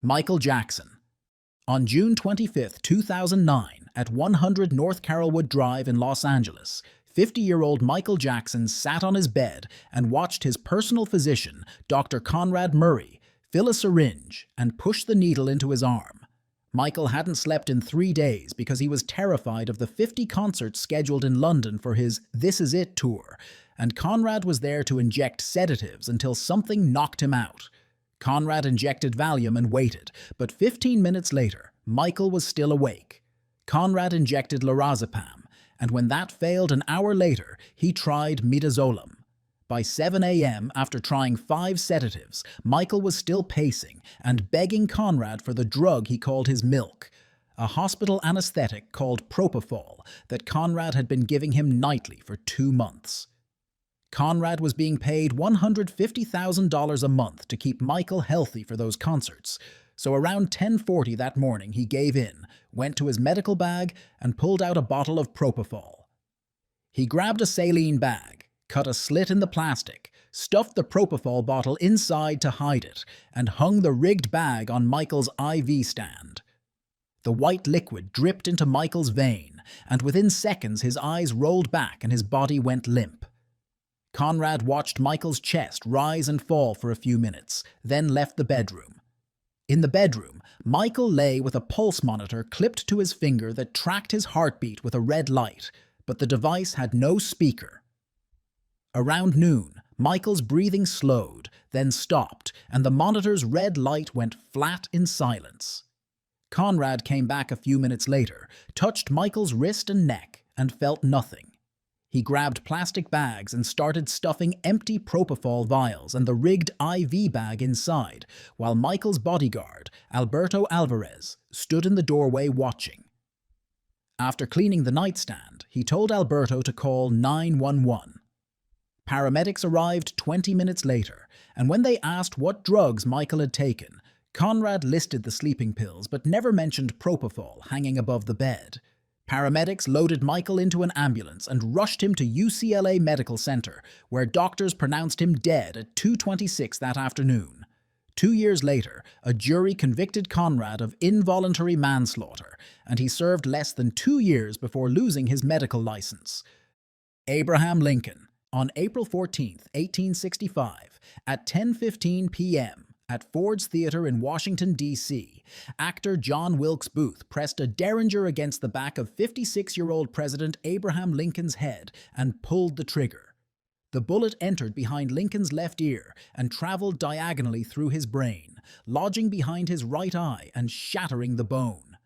Michael Jackson. On June 25, 2009, at 100 North Carrollwood Drive in Los Angeles, 50-year-old Michael Jackson sat on his bed and watched his personal physician, Dr. Conrad Murray, fill a syringe and push the needle into his arm. Michael hadn't slept in 3 days because he was terrified of the 50 concerts scheduled in London for his This Is It tour, and Conrad was there to inject sedatives until something knocked him out. Conrad injected Valium and waited, but 15 minutes later, Michael was still awake. Conrad injected lorazepam, and when that failed an hour later, he tried midazolam. By 7 a.m., after trying 5 sedatives, Michael was still pacing and begging Conrad for the drug he called his milk, a hospital anesthetic called propofol that Conrad had been giving him nightly for 2 months. Conrad was being paid $150,000 a month to keep Michael healthy for those concerts, so around 10:40 that morning he gave in, went to his medical bag, and pulled out a bottle of propofol. He grabbed a saline bag, cut a slit in the plastic, stuffed the propofol bottle inside to hide it, and hung the rigged bag on Michael's IV stand. The white liquid dripped into Michael's vein, and within seconds his eyes rolled back and his body went limp. Conrad watched Michael's chest rise and fall for a few minutes, then left the bedroom. In the bedroom, Michael lay with a pulse monitor clipped to his finger that tracked his heartbeat with a red light, but the device had no speaker. Around noon, Michael's breathing slowed, then stopped, and the monitor's red light went flat in silence. Conrad came back a few minutes later, touched Michael's wrist and neck, and felt nothing. He grabbed plastic bags and started stuffing empty propofol vials and the rigged IV bag inside, while Michael's bodyguard, Alberto Alvarez, stood in the doorway watching. After cleaning the nightstand, he told Alberto to call 911. Paramedics arrived 20 minutes later, and when they asked what drugs Michael had taken, Conrad listed the sleeping pills but never mentioned propofol hanging above the bed. Paramedics loaded Michael into an ambulance and rushed him to UCLA Medical Center, where doctors pronounced him dead at 2:26 that afternoon. 2 years later, a jury convicted Conrad of involuntary manslaughter, and he served less than 2 years before losing his medical license. Abraham Lincoln. On April 14, 1865, at 10:15 p.m., at Ford's Theater in Washington, D.C., actor John Wilkes Booth pressed a derringer against the back of 56-year-old President Abraham Lincoln's head and pulled the trigger. The bullet entered behind Lincoln's left ear and traveled diagonally through his brain, lodging behind his right eye and shattering the bone.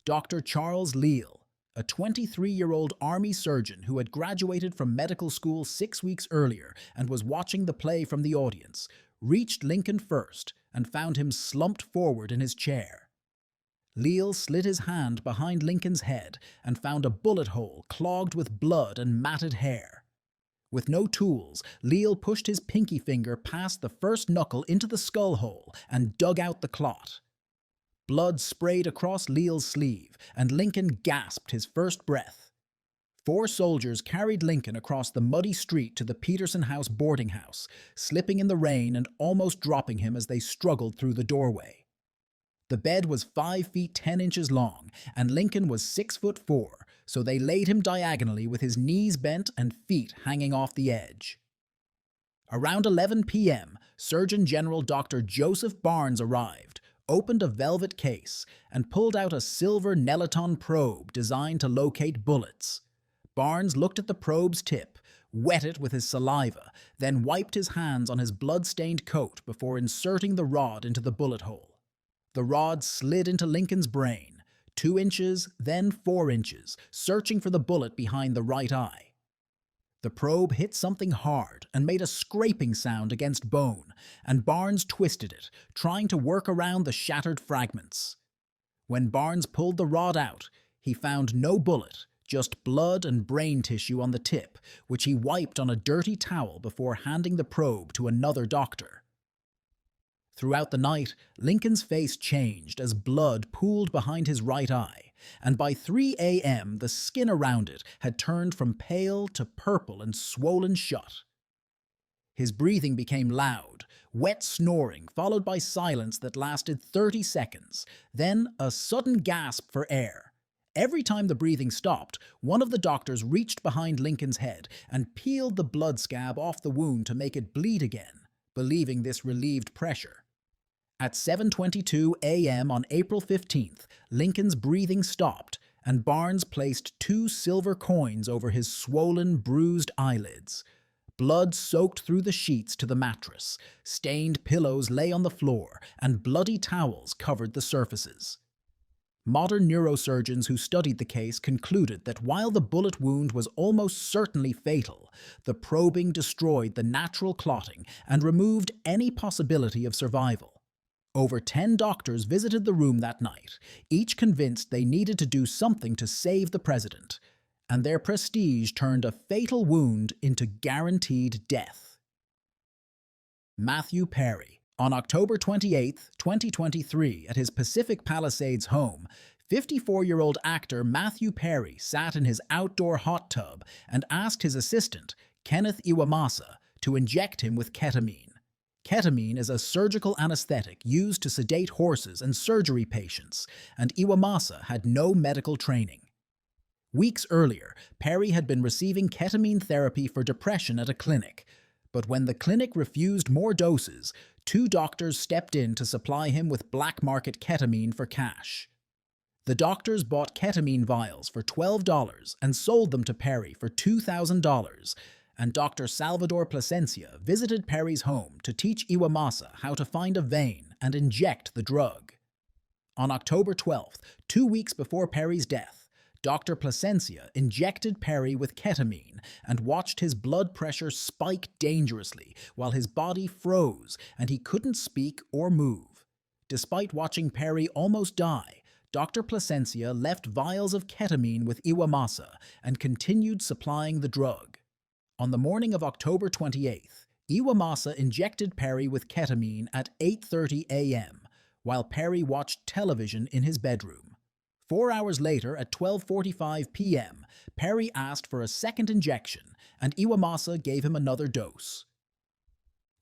Dr. Charles Leal, a 23-year-old Army surgeon who had graduated from medical school 6 weeks earlier and was watching the play from the audience, reached Lincoln first and found him slumped forward in his chair. Leal slid his hand behind Lincoln's head and found a bullet hole clogged with blood and matted hair. With no tools, Leal pushed his pinky finger past the first knuckle into the skull hole and dug out the clot. Blood sprayed across Leal's sleeve, and Lincoln gasped his first breath. 4 soldiers carried Lincoln across the muddy street to the Peterson House boarding house, slipping in the rain and almost dropping him as they struggled through the doorway. The bed was 5 feet 10 inches long, and Lincoln was 6'4", so they laid him diagonally with his knees bent and feet hanging off the edge. Around 11 p.m., Surgeon General Dr. Joseph Barnes arrived, opened a velvet case, and pulled out a silver Nelaton probe designed to locate bullets. Barnes looked at the probe's tip, wet it with his saliva, then wiped his hands on his blood-stained coat before inserting the rod into the bullet hole. The rod slid into Lincoln's brain, 2 inches, then 4 inches, searching for the bullet behind the right eye. The probe hit something hard and made a scraping sound against bone, and Barnes twisted it, trying to work around the shattered fragments. When Barnes pulled the rod out, he found no bullet, just blood and brain tissue on the tip, which he wiped on a dirty towel before handing the probe to another doctor. Throughout the night, Lincoln's face changed as blood pooled behind his right eye, and by 3 a.m. the skin around it had turned from pale to purple and swollen shut. His breathing became loud, wet snoring followed by silence that lasted 30 seconds, then a sudden gasp for air. Every time the breathing stopped, one of the doctors reached behind Lincoln's head and peeled the blood scab off the wound to make it bleed again, believing this relieved pressure. At 7:22 a.m. on April 15th, Lincoln's breathing stopped, and Barnes placed 2 silver coins over his swollen, bruised eyelids. Blood soaked through the sheets to the mattress, stained pillows lay on the floor, and bloody towels covered the surfaces. Modern neurosurgeons who studied the case concluded that while the bullet wound was almost certainly fatal, the probing destroyed the natural clotting and removed any possibility of survival. Over 10 doctors visited the room that night, each convinced they needed to do something to save the president, and their prestige turned a fatal wound into guaranteed death. Matthew Perry. On October 28, 2023, at his Pacific Palisades home, 54-year-old actor Matthew Perry sat in his outdoor hot tub and asked his assistant, Kenneth Iwamasa, to inject him with ketamine. Ketamine is a surgical anesthetic used to sedate horses and surgery patients, and Iwamasa had no medical training. Weeks earlier, Perry had been receiving ketamine therapy for depression at a clinic, but when the clinic refused more doses, 2 doctors stepped in to supply him with black market ketamine for cash. The doctors bought ketamine vials for $12 and sold them to Perry for $2,000, and Dr. Salvador Plasencia visited Perry's home to teach Iwamasa how to find a vein and inject the drug. On October 12th, 2 weeks before Perry's death, Dr. Plasencia injected Perry with ketamine and watched his blood pressure spike dangerously while his body froze and he couldn't speak or move. Despite watching Perry almost die, Dr. Plasencia left vials of ketamine with Iwamasa and continued supplying the drug. On the morning of October 28th, Iwamasa injected Perry with ketamine at 8:30 a.m., while Perry watched television in his bedroom. 4 hours later, at 12:45 p.m., Perry asked for a second injection, and Iwamasa gave him another dose.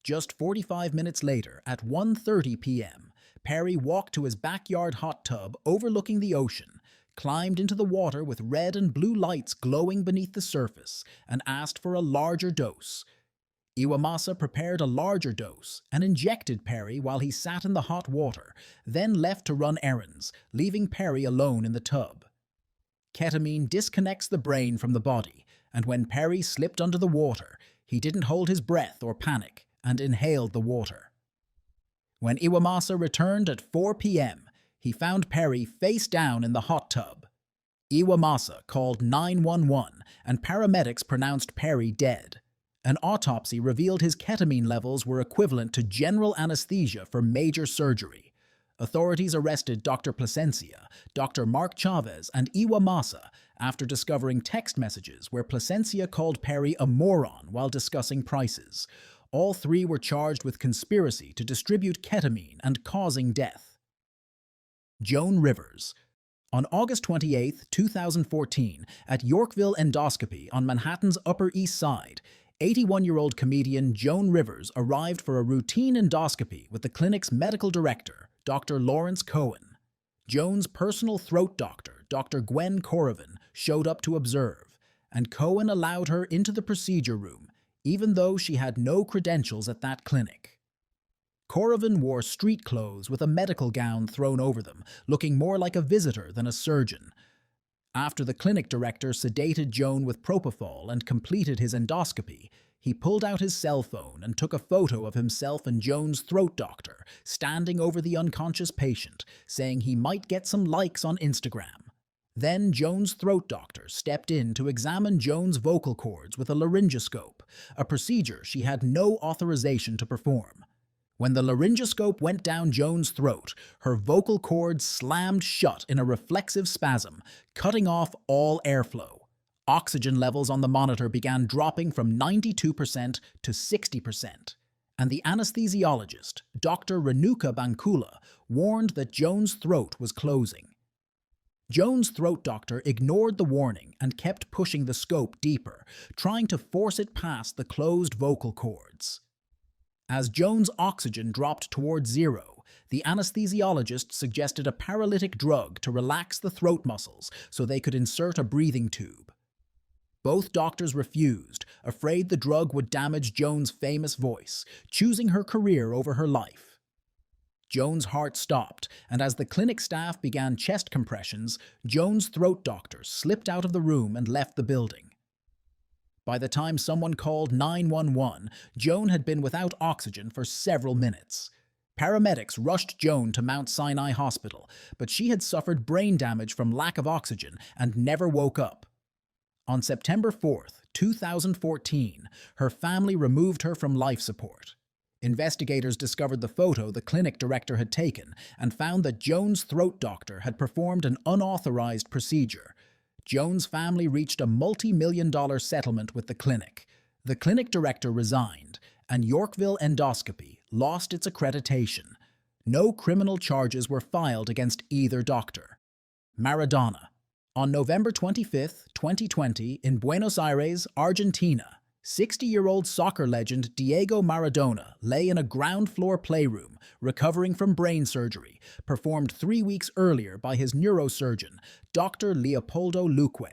Just 45 minutes later, at 1:30 p.m., Perry walked to his backyard hot tub overlooking the ocean, climbed into the water with red and blue lights glowing beneath the surface, and asked for a larger dose. Iwamasa prepared a larger dose and injected Perry while he sat in the hot water, then left to run errands, leaving Perry alone in the tub. Ketamine disconnects the brain from the body, and when Perry slipped under the water, he didn't hold his breath or panic and inhaled the water. When Iwamasa returned at 4 p.m., he found Perry face down in the hot tub. Iwamasa called 911 and paramedics pronounced Perry dead. An autopsy revealed his ketamine levels were equivalent to general anesthesia for major surgery. Authorities arrested Dr. Plasencia, Dr. Mark Chavez, and Iwamasa after discovering text messages where Plasencia called Perry a moron while discussing prices. All 3 were charged with conspiracy to distribute ketamine and causing death. Joan Rivers. On August 28, 2014, at Yorkville Endoscopy on Manhattan's Upper East Side, 81-year-old comedian Joan Rivers arrived for a routine endoscopy with the clinic's medical director, Dr. Lawrence Cohen. Joan's personal throat doctor, Dr. Gwen Corrivan, showed up to observe, and Cohen allowed her into the procedure room, even though she had no credentials at that clinic. Corrivan wore street clothes with a medical gown thrown over them, looking more like a visitor than a surgeon. After the clinic director sedated Joan with propofol and completed his endoscopy, he pulled out his cell phone and took a photo of himself and Joan's throat doctor standing over the unconscious patient, saying he might get some likes on Instagram. Then Joan's throat doctor stepped in to examine Joan's vocal cords with a laryngoscope, a procedure she had no authorization to perform. When the laryngoscope went down Joan's throat, her vocal cords slammed shut in a reflexive spasm, cutting off all airflow. Oxygen levels on the monitor began dropping from 92% to 60%, and the anesthesiologist, Dr. Renuka Bankula, warned that Joan's throat was closing. Joan's throat doctor ignored the warning and kept pushing the scope deeper, trying to force it past the closed vocal cords. As Joan's oxygen dropped toward zero, the anesthesiologist suggested a paralytic drug to relax the throat muscles so they could insert a breathing tube. Both doctors refused, afraid the drug would damage Joan's famous voice, choosing her career over her life. Joan's heart stopped, and as the clinic staff began chest compressions, Joan's throat doctor slipped out of the room and left the building. By the time someone called 911, Joan had been without oxygen for several minutes. Paramedics rushed Joan to Mount Sinai Hospital, but she had suffered brain damage from lack of oxygen and never woke up. On September 4th, 2014, her family removed her from life support. Investigators discovered the photo the clinic director had taken and found that Joan's throat doctor had performed an unauthorized procedure. Joan's family reached a multi-million-dollar settlement with the clinic. The clinic director resigned, and Yorkville Endoscopy lost its accreditation. No criminal charges were filed against either doctor. Maradona. On November 25, 2020, in Buenos Aires, Argentina, 60-year-old soccer legend Diego Maradona lay in a ground-floor playroom, recovering from brain surgery, performed 3 weeks earlier by his neurosurgeon, Dr. Leopoldo Luque.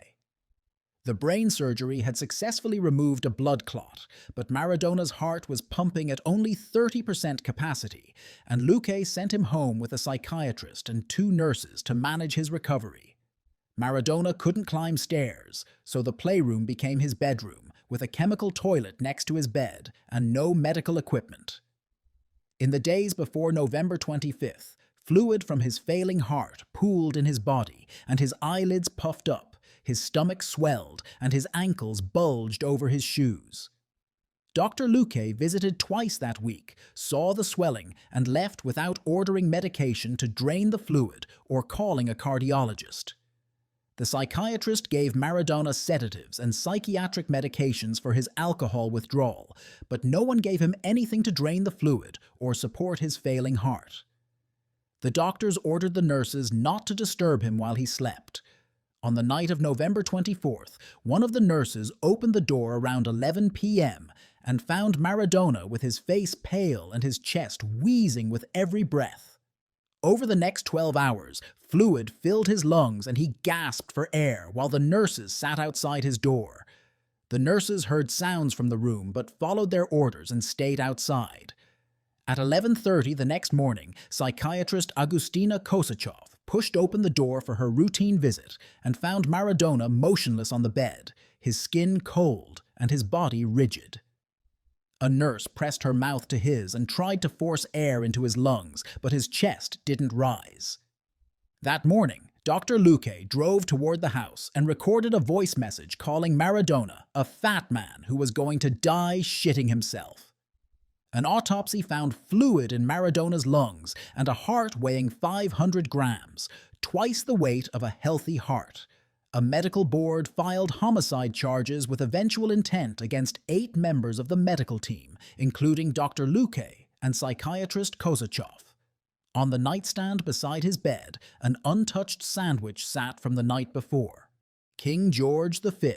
The brain surgery had successfully removed a blood clot, but Maradona's heart was pumping at only 30% capacity, and Luque sent him home with a psychiatrist and 2 nurses to manage his recovery. Maradona couldn't climb stairs, so the playroom became his bedroom, with a chemical toilet next to his bed and no medical equipment. In the days before November 25th, fluid from his failing heart pooled in his body, and his eyelids puffed up, his stomach swelled, and his ankles bulged over his shoes. Dr. Luque visited twice that week, saw the swelling, and left without ordering medication to drain the fluid or calling a cardiologist. The psychiatrist gave Maradona sedatives and psychiatric medications for his alcohol withdrawal, but no one gave him anything to drain the fluid or support his failing heart. The doctors ordered the nurses not to disturb him while he slept. On the night of November 24th, one of the nurses opened the door around 11 p.m. and found Maradona with his face pale and his chest wheezing with every breath. Over the next 12 hours, fluid filled his lungs and he gasped for air while the nurses sat outside his door. The nurses heard sounds from the room but followed their orders and stayed outside. At 11:30 the next morning, psychiatrist Agustina Kosachov pushed open the door for her routine visit and found Maradona motionless on the bed, his skin cold and his body rigid. A nurse pressed her mouth to his and tried to force air into his lungs, but his chest didn't rise. That morning, Dr. Luque drove toward the house and recorded a voice message calling Maradona a fat man who was going to die shitting himself. An autopsy found fluid in Maradona's lungs and a heart weighing 500 grams, twice the weight of a healthy heart. A medical board filed homicide charges with eventual intent against 8 members of the medical team, including Dr. Luque and psychiatrist Kosachov. On the nightstand beside his bed, an untouched sandwich sat from the night before. King George V.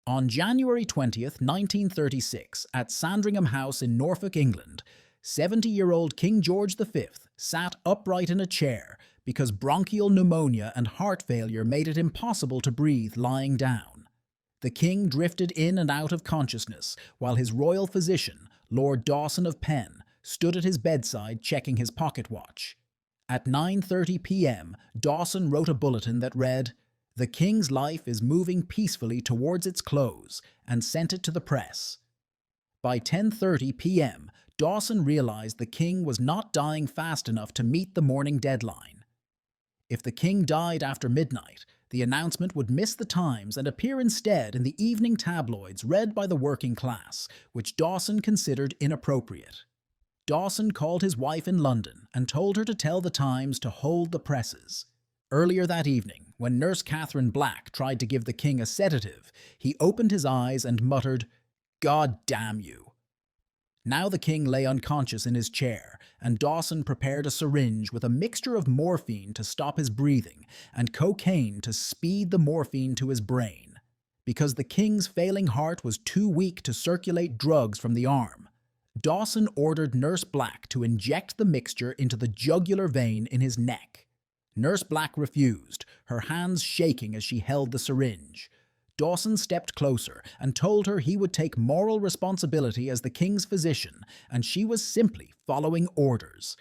On January 20th, 1936, at Sandringham House in Norfolk, England, 70-year-old King George V sat upright in a chair because bronchial pneumonia and heart failure made it impossible to breathe lying down. The king drifted in and out of consciousness, while his royal physician, Lord Dawson of Penn, stood at his bedside checking his pocket watch. At 9:30 p.m., Dawson wrote a bulletin that read, "The king's life is moving peacefully towards its close," and sent it to the press. By 10:30 p.m., Dawson realized the king was not dying fast enough to meet the morning deadline. If the king died after midnight, the announcement would miss the Times and appear instead in the evening tabloids read by the working class, which Dawson considered inappropriate. Dawson called his wife in London and told her to tell the Times to hold the presses. Earlier that evening, when Nurse Catherine Black tried to give the king a sedative, he opened his eyes and muttered, "God damn you." Now the king lay unconscious in his chair, and Dawson prepared a syringe with a mixture of morphine to stop his breathing and cocaine to speed the morphine to his brain. Because the king's failing heart was too weak to circulate drugs from the arm, Dawson ordered Nurse Black to inject the mixture into the jugular vein in his neck. Nurse Black refused, her hands shaking as she held the syringe. Dawson stepped closer and told her he would take moral responsibility as the king's physician, and she was simply following orders.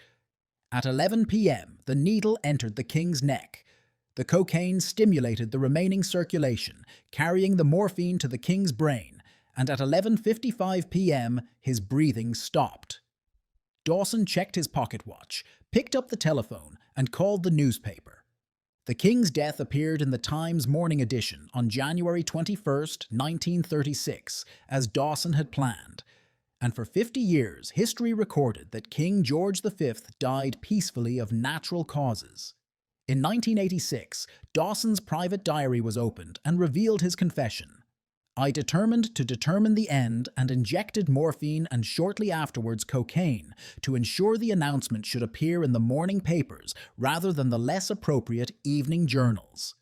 At 11 p.m., the needle entered the king's neck. The cocaine stimulated the remaining circulation, carrying the morphine to the king's brain, and at 11:55 p.m., his breathing stopped. Dawson checked his pocket watch, picked up the telephone, and called the newspaper. The king's death appeared in the Times morning edition on January 21, 1936, as Dawson had planned. And for 50 years, history recorded that King George V died peacefully of natural causes. In 1986, Dawson's private diary was opened and revealed his confession. "I determined to determine the end and injected morphine and shortly afterwards cocaine to ensure the announcement should appear in the morning papers rather than the less appropriate evening journals."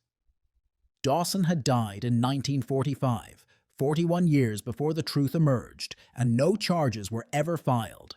Dawson had died in 1945, 41 years before the truth emerged, and no charges were ever filed.